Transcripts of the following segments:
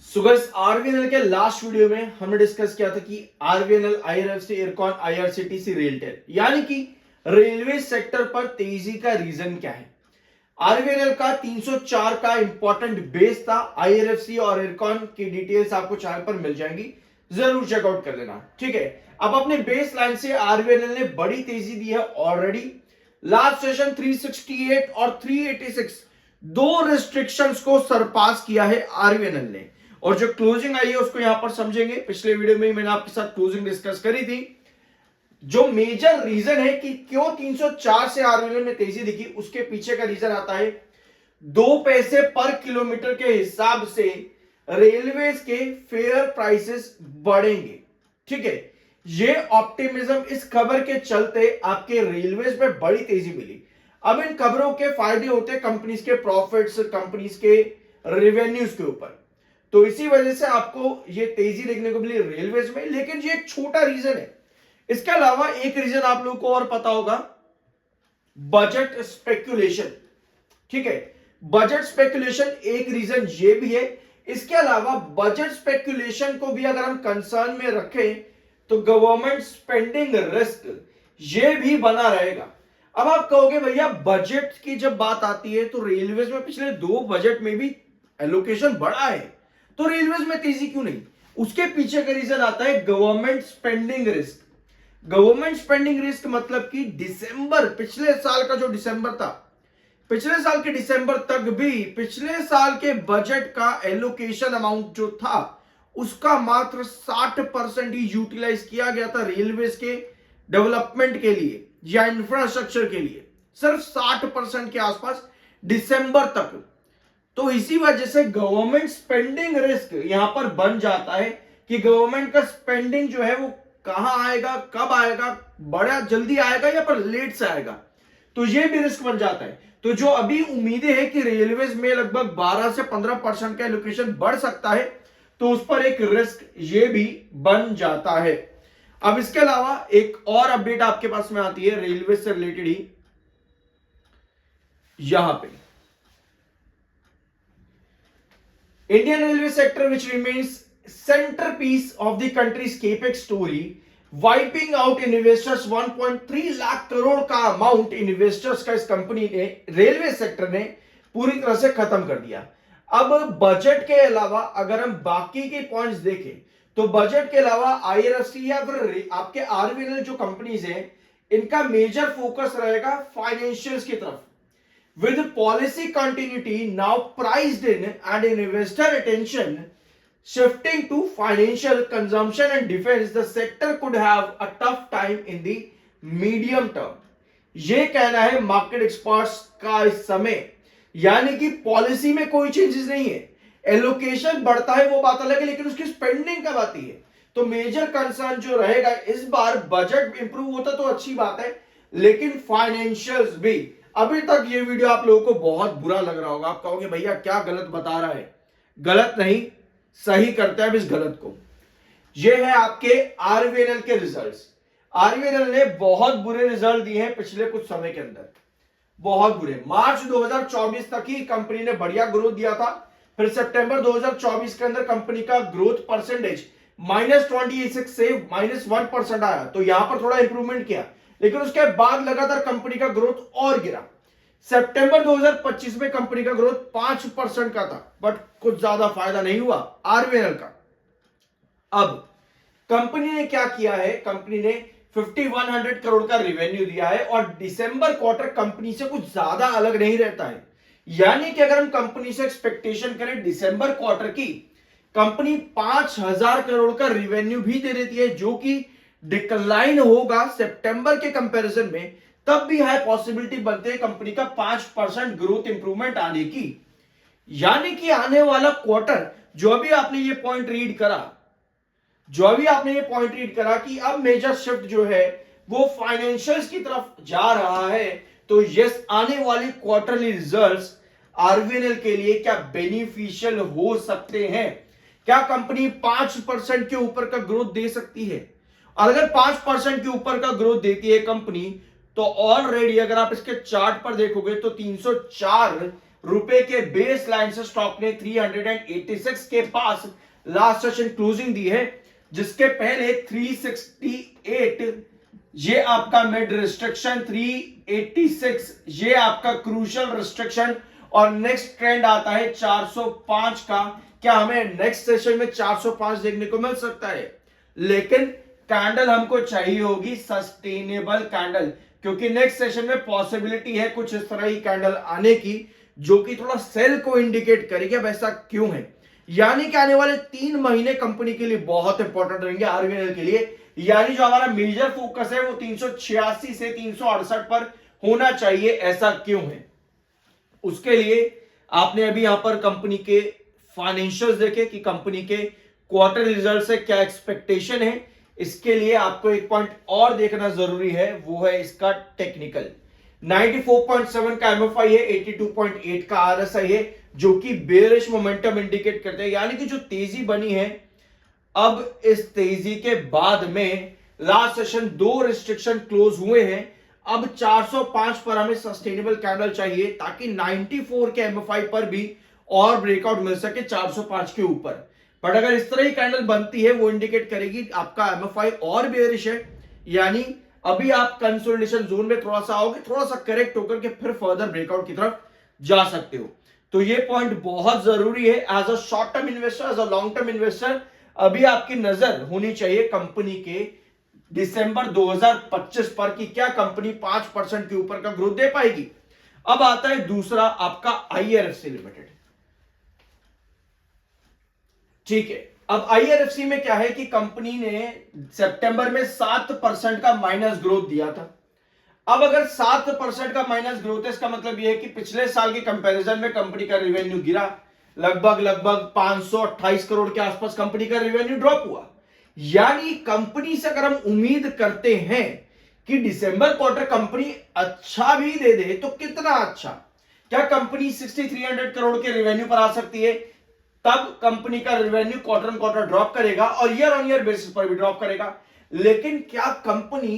So guys RVNL के last video में हमने डिस्कस किया था कि RVNL, IRFC, IRCON, IRCTC, RailTel यानी कि रेलवे सेक्टर पर तेजी का रीजन क्या है। आरवीएनएल का 304 का इंपॉर्टेंट बेस था। आईआरएफसी और इरकॉन की डिटेल्स आपको चैनल पर मिल जाएंगी, जरूर चेकआउट कर लेना। ठीक है, अब अपने बेस लाइन से आरवीएनएल ने बड़ी तेजी दी है ऑलरेडी। लास्ट सेशन 368 और 386 दो रिस्ट्रिक्शंस को सरपास किया है आरवीएनएल ने, और जो क्लोजिंग आई है उसको यहां पर समझेंगे। पिछले वीडियो में मैंने आपके साथ क्लोजिंग डिस्कस करी थी। जो मेजर रीजन है कि क्यों 304 से आरवीएनएल में तेजी दिखी, उसके पीछे का रीजन आता है 2 पैसे पर किलोमीटर के हिसाब से रेलवे के फेयर प्राइसेस बढ़ेंगे। ठीक है, ये ऑप्टिमिज्म, इस खबर के चलते आपके रेलवेज में बड़ी तेजी मिली। अब इन खबरों के फायदे होते हैं कंपनीज के प्रॉफिट्स, कंपनीज के रेवेन्यूज के ऊपर, तो इसी वजह से आपको ये तेजी देखने को मिली रेलवेज में। लेकिन ये एक छोटा रीजन है। इसके अलावा एक रीजन आप लोगों को और पता होगा, बजट स्पेकुलेशन। ठीक है, बजट स्पेकुलेशन एक रीजन ये भी है। इसके अलावा बजट स्पेकुलेशन को भी अगर हम कंसर्न में रखें तो गवर्नमेंट स्पेंडिंग रिस्क ये भी बना रहेगा। अब आप कहोगे भैया बजट की जब बात आती है तो रेलवेज में पिछले 2 बजट में भी एलोकेशन बढ़ा है, तो रेलवेज में तेजी क्यों नहीं? उसके पीछे का रीजन आता है government spending risk. Government spending risk मतलब कि दिसंबर, पिछले साल का जो दिसंबर था, पिछले साल के दिसंबर तक भी पिछले साल के बजट का एलोकेशन अमाउंट जो था उसका मात्र 60% ही यूटिलाइज किया गया था रेलवेज के डेवलपमेंट के लिए या इंफ्रास्ट्रक्चर के लिए, सिर्फ 60% के आसपास दिसंबर तक। तो इसी वजह से गवर्नमेंट स्पेंडिंग रिस्क यहां पर बन जाता है कि गवर्नमेंट का स्पेंडिंग जो है वो कहां आएगा, कब आएगा, बड़ा जल्दी आएगा या पर लेट से आएगा, तो ये भी रिस्क बन जाता है। तो जो अभी उम्मीदें हैं कि रेलवेज में लगभग 12 से 15% का एलोकेशन बढ़ सकता है, तो उस पर एक रिस्क ये भी बन जाता है। अब इसके अलावा एक और अपडेट आपके पास में आती है रेलवे से रिलेटेड ही, यहां पे Indian railway sector, which remains centerpiece of the country's capex story, wiping out investors 1.3 lakh crore का अमाउंट इन्वेस्टर्स का इस कंपनी ने, रेलवे सेक्टर ने पूरी तरह से खत्म कर दिया। अब बजट के अलावा अगर हम बाकी के पॉइंट्स देखें तो बजट के अलावा आईआरएफसी या फिर आपके आरवीएनएल जो कंपनीज हैं, इनका मेजर फोकस रहेगा फाइनेंशियल्स की तरफ। With policy continuity now priced in and investor attention shifting to financial consumption and defense, the sector could have a tough time in the medium term. ये कहना है market experts का इस समय, यानी कि पॉलिसी में कोई चेंजेस नहीं है, एलोकेशन बढ़ता है वो बात अलग है, लेकिन उसकी स्पेंडिंग कब आती है, तो मेजर कंसर्न जो रहेगा इस बार बजट इंप्रूव होता तो अच्छी बात है, लेकिन फाइनेंशियल्स भी। अभी तक ये वीडियो आप लोगों को बहुत बुरा लग रहा होगा, आप कहोगे भैया क्या गलत बता रहा है। गलत नहीं, सही करते हैं अब इस गलत को। ये है आपके आरवीएनएल के रिजल्ट्स। आरवीएनएल ने बहुत बुरे रिजल्ट दिए हैं पिछले कुछ समय के अंदर, बहुत बुरे। मार्च 2024 तक ही कंपनी ने बढ़िया ग्रोथ दिया था, फिर सितंबर 2024 के अंदर कंपनी का ग्रोथ परसेंटेज -26 से -1% आया, तो यहां पर थोड़ा इंप्रूवमेंट किया, लेकिन उसके बाद लगातार कंपनी का ग्रोथ और गिरा। सितंबर 2025 में कंपनी का ग्रोथ 5% का था, बट कुछ ज्यादा फायदा नहीं हुआ आरवीएनएल का। अब कंपनी ने क्या किया है, कंपनी ने 5100 करोड़ का रेवेन्यू दिया है, और दिसंबर क्वार्टर कंपनी से कुछ ज्यादा अलग नहीं रहता है। यानी कि अगर हम कंपनी से एक्सपेक्टेशन करें दिसंबर क्वार्टर की, कंपनी 5000 करोड़ का रेवेन्यू भी दे देती है, जो कि डिक्लाइन होगा सितंबर के कंपैरिजन में, तब भी हाई पॉसिबिलिटी बनते हैं कंपनी का 5% ग्रोथ इंप्रूवमेंट आने की। यानी कि आने वाला क्वार्टर, जो अभी आपने ये पॉइंट रीड करा, कि अब मेजर शिफ्ट जो है वो फाइनेंशियल्स की तरफ जा रहा है, तो यस, आने वाली क्वार्टरली रिजल्ट्स आरवीएनएल के लिए क्या बेनिफिशियल हो सकते हैं? क्या कंपनी 5% के ऊपर का ग्रोथ दे सकती है? अगर 5% के ऊपर का ग्रोथ देती है कंपनी, तो ऑलरेडी अगर आप इसके चार्ट पर देखोगे तो 304 रुपए के बेस लाइन से स्टॉक ने 386 के पास लास्ट सेशन क्लोजिंग दी है, जिसके पहले 368 ये आपका मिड रिस्ट्रिक्शन, 386 ये आपका क्रूशियल रिस्ट्रिक्शन, और नेक्स्ट ट्रेंड आता है 405 का। क्या हमें नेक्स्ट सेशन में 405 देखने को मिल सकता है? लेकिन कैंडल हमको चाहिए होगी सस्टेनेबल कैंडल, क्योंकि नेक्स्ट सेशन में पॉसिबिलिटी है कुछ इस तरह की कैंडल आने की जो कि थोड़ा सेल को इंडिकेट करेगी। वैसा क्यों है? यानी कि आने वाले 3 महीने कंपनी के लिए बहुत इंपॉर्टेंट रहेंगे आरवीएनएल के लिए। यानी जो हमारा मेजर फोकस है वो 386 से 368 पर होना चाहिए। ऐसा क्यों है? उसके लिए आपने अभी यहां पर कंपनी के फाइनेंशियल्स देखे कि कंपनी के क्वार्टर रिजल्ट से क्या एक्सपेक्टेशन है। इसके लिए आपको एक पॉइंट और देखना जरूरी है, वो है इसका टेक्निकल। 94.7 का एमएफआई है, 82.8 का आरएसआई है, जो कि बेरिश मोमेंटम इंडिकेट करते हैं। यानी कि जो तेजी बनी है, अब इस तेजी के बाद में लास्ट सेशन 2 रिस्ट्रिक्शन क्लोज हुए हैं। अब 405 पर हमें सस्टेनेबल कैंडल चाहिए ताकि 94 के एमएफआई पर भी और ब्रेकआउट मिल सके 405 के ऊपर। बट अगर इस तरह की कैंडल बनती है, वो इंडिकेट करेगी आपका एमएफआई और बेरिश है, यानी अभी आप कंसोलिडेशन जोन में थोड़ा सा आओगे, थोड़ा सा करेक्ट होकर के फिर फर्दर ब्रेकआउट की तरफ जा सकते हो। तो ये पॉइंट बहुत जरूरी है as a short term investor, as a long term investor. अभी आपकी नजर होनी चाहिए कंपनी के दिसंबर 2025 पर कि क्या कंपनी 5% के ऊपर का ग्रोथ दे पाएगी। अब आता है दूसरा आपका आईआरएफसी लिमिटेड। ठीक है, अब आईआरएफसी में क्या है कि कंपनी ने सितंबर में 7% का माइनस ग्रोथ दिया था। अब अगर 7% का माइनस ग्रोथ है, इसका मतलब यह है कि पिछले साल के कंपैरिजन में कंपनी का रेवेन्यू गिरा, लगभग 528 करोड़ के आसपास कंपनी का रेवेन्यू ड्रॉप हुआ। यानी कंपनी से अगर हम उम्मीद करते हैं कि दिसंबर क्वार्टर कंपनी अच्छा भी दे दे, तो कितना अच्छा? क्या कंपनी 6300 करोड़ के रेवेन्यू पर आ सकती है? तब कंपनी का revenue quarter on quarter drop करेगा और ईयर ऑन ईयर बेसिस पर भी ड्रॉप करेगा। लेकिन क्या कंपनी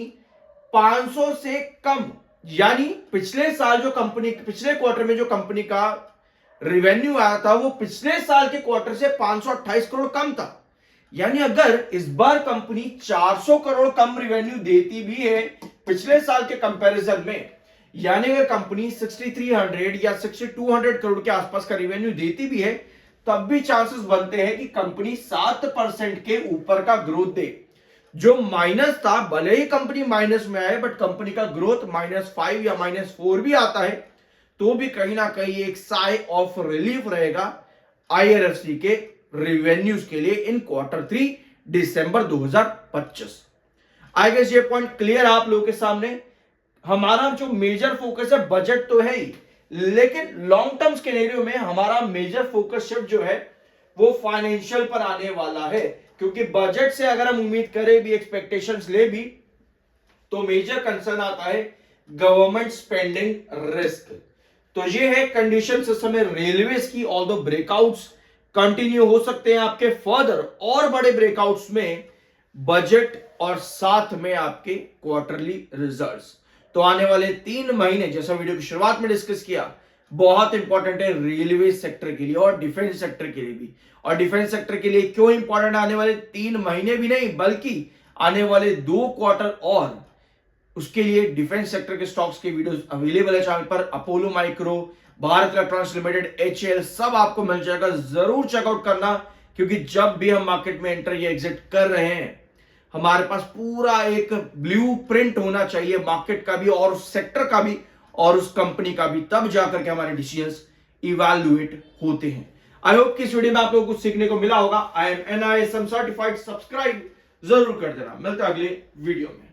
500 से कम, यानी पिछले साल जो कंपनी पिछले क्वार्टर में जो कंपनी का रेवेन्यू आया था, वो पिछले साल के क्वार्टर से 528 करोड़ कम था। यानी अगर इस बार कंपनी 400 करोड़ कम रेवेन्यू देती भी है पिछले साल के कंपैरिजन में, यानी अगर कंपनी 6300 या 6200 करोड़ के आसपास का रेवेन्यू देती भी है, तब भी चांसेस बनते हैं कि कंपनी 7% के ऊपर का ग्रोथ दे। जो माइनस था, भले ही कंपनी माइनस में आए, बट कंपनी का ग्रोथ -5 या -4 भी आता है, तो भी कहीं ना कहीं एक साई ऑफ रिलीफ रहेगा आईआरएफसी के रेवेन्यूज के लिए इन Q3 दिसंबर 2025। आई गेस ये पॉइंट क्लियर आप लोगों के सामने। हमारा जो मेजर फोकस है बजट तो है ही, लेकिन लॉन्ग टर्म सिनेरियो में हमारा मेजर फोकस शिफ्ट जो है वो फाइनेंशियल पर आने वाला है, क्योंकि बजट से अगर हम उम्मीद करें भी, एक्सपेक्टेशंस ले भी, तो मेजर कंसर्न आता है गवर्नमेंट स्पेंडिंग रिस्क। तो ये है कंडीशन इस समय रेलवेज की। ऑल्दो ब्रेकआउट्स कंटिन्यू हो सकते हैं आपके फर्दर और बड़े ब्रेकआउट्स में बजट और साथ में आपके क्वार्टरली रिजल्ट्स। तो आने वाले 3 महीने, जैसा वीडियो की शुरुआत में डिस्कस किया, बहुत इंपॉर्टेंट है रेलवे सेक्टर के लिए और डिफेंस सेक्टर के लिए भी। और डिफेंस सेक्टर के लिए क्यों इंपॉर्टेंट? आने वाले 3 महीने भी नहीं, बल्कि आने वाले 2 क्वार्टर और, उसके लिए डिफेंस सेक्टर के स्टॉक्स के वीडियोस अवेलेबल है चैनल पर। Apollo micro, Bharat electronics limited, HAL, सब आपको मिल जाएगा। जरूर चेकआउट करना, क्योंकि जब भी हम मार्केट में एंटर या एग्जिट कर रहे हैं, हमारे पास पूरा एक ब्लूप्रिंट होना चाहिए मार्केट का भी और उस सेक्टर का भी और उस कंपनी का भी, तब जाकर के हमारे डिसीजंस इवैल्यूएट होते हैं। आई होप कि इस वीडियो में आप लोगों को कुछ सीखने को मिला होगा। I am NISM certified, subscribe जरूर कर देना। मिलते हैं अगले वीडियो में।